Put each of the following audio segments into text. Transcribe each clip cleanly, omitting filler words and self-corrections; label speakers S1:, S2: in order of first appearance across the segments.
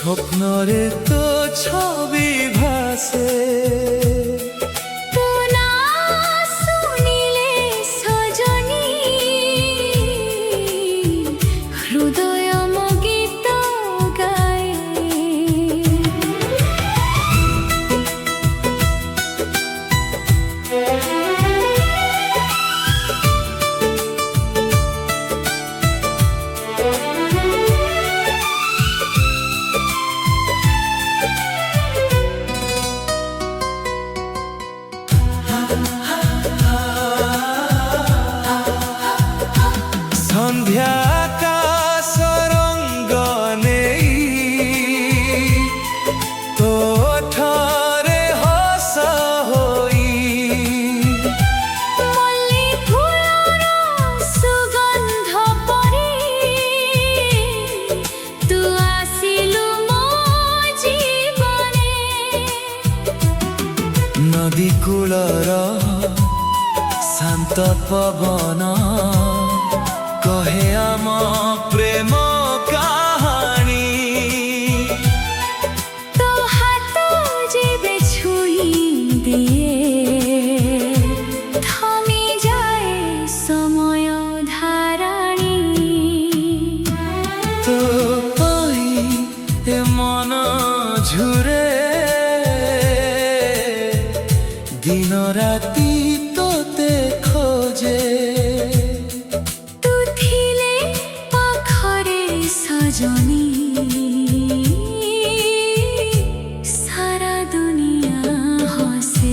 S1: স্বপ্নরে তো ছবি ভাসে नदी कूलर शांत पवन कहे आम प्रेम कहानी
S2: तो हाथ जेबे छुई दिए थमी जाए समय धाराणी
S1: तो पाई ए मन झुरे दिन राती तोते खोजे
S2: तू थिले पाखरे सजनी सारा दुनिया हसे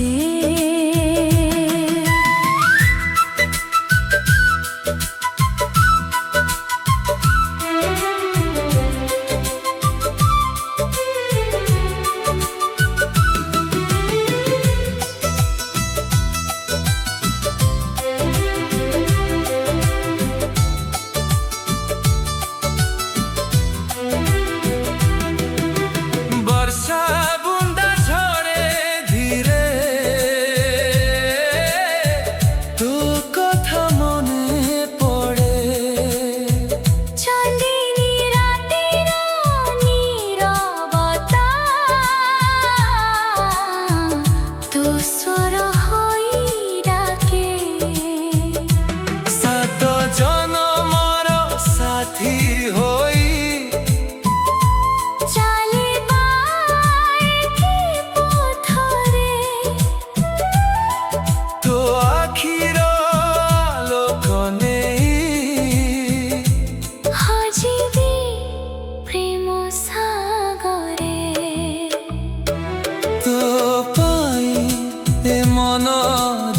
S1: मन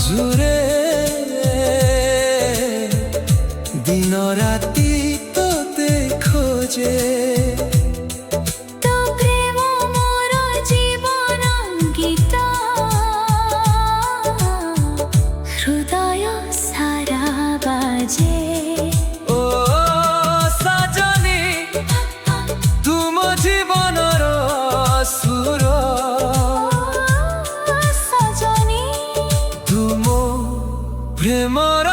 S1: झुरे दिन राती तोते खोजे
S2: तो प्रेम मोर जीवन गीत हृदय सारा बाजे
S1: ओ सजनी तुम जीवनर सुर प्रेमर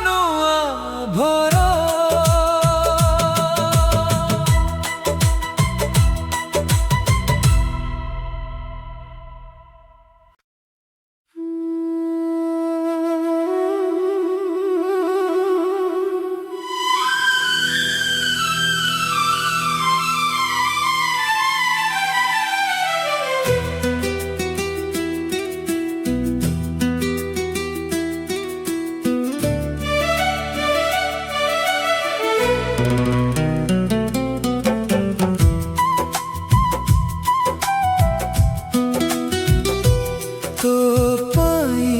S1: नुआ भर तो पाई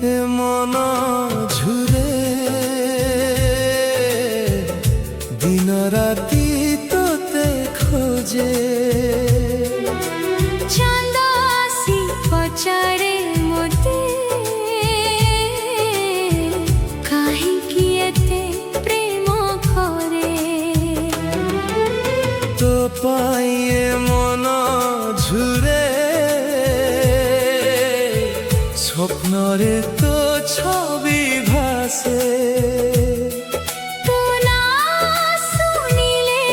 S1: ए मन झुरे दिन राती तोते खोजे
S2: चांद आसी पचारे मोते काहेकि एते प्रेम करे
S1: तो पाई ए मन झुरे স্বপ্নরে তো ছবি ভাসে
S2: তো না শুনিলে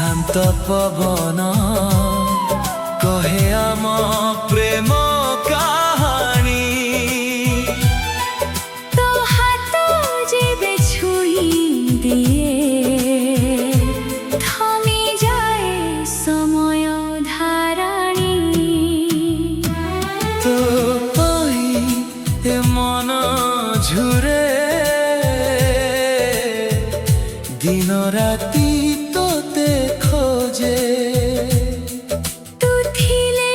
S1: শান্ত পবন কহে আম প্রেম কাহানী
S2: তো হাত যেবে ছুঁই দিয়ে থমি যায় সময় ধারাণী
S1: তো পাই এ মন ঝুরে দিন রাতি তোতে খোঁজে
S2: তু থিলে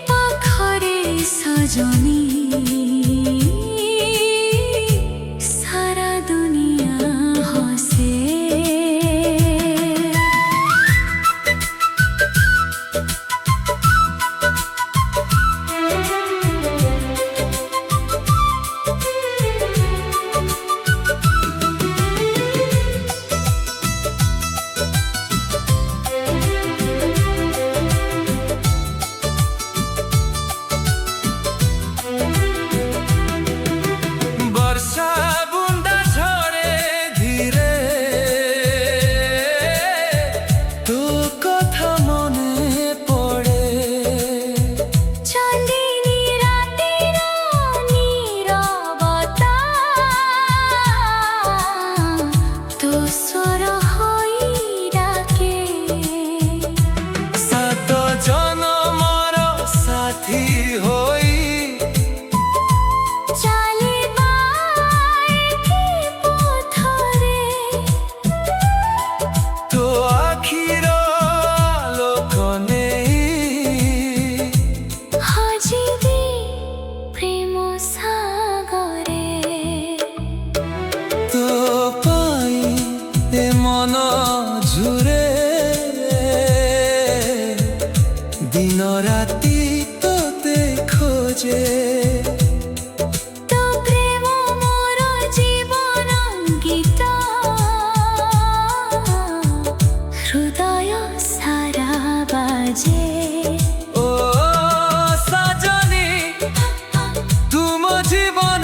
S2: পাখরে সজনী সারা দুনিয়া হসে
S1: বর্ষা বুন্দা ঝরে ধীরে তো কথা মনে পড়ে
S2: চাঁদিনী রাতের নীরবতা তো স্বর হই ডাকে
S1: সাত জনমর সাথী হই
S2: চালিবাই কি পথরে
S1: তো আখির আলোক নেই
S2: হজিবি প্রেম সাগরে
S1: তো পাই এ মন ঝুরে দিন রাতি তোতে খোঁজে
S2: তো প্রেম মোর জীবন গীত হৃদয় সারা বাজে
S1: ও সজনী তুম জীবন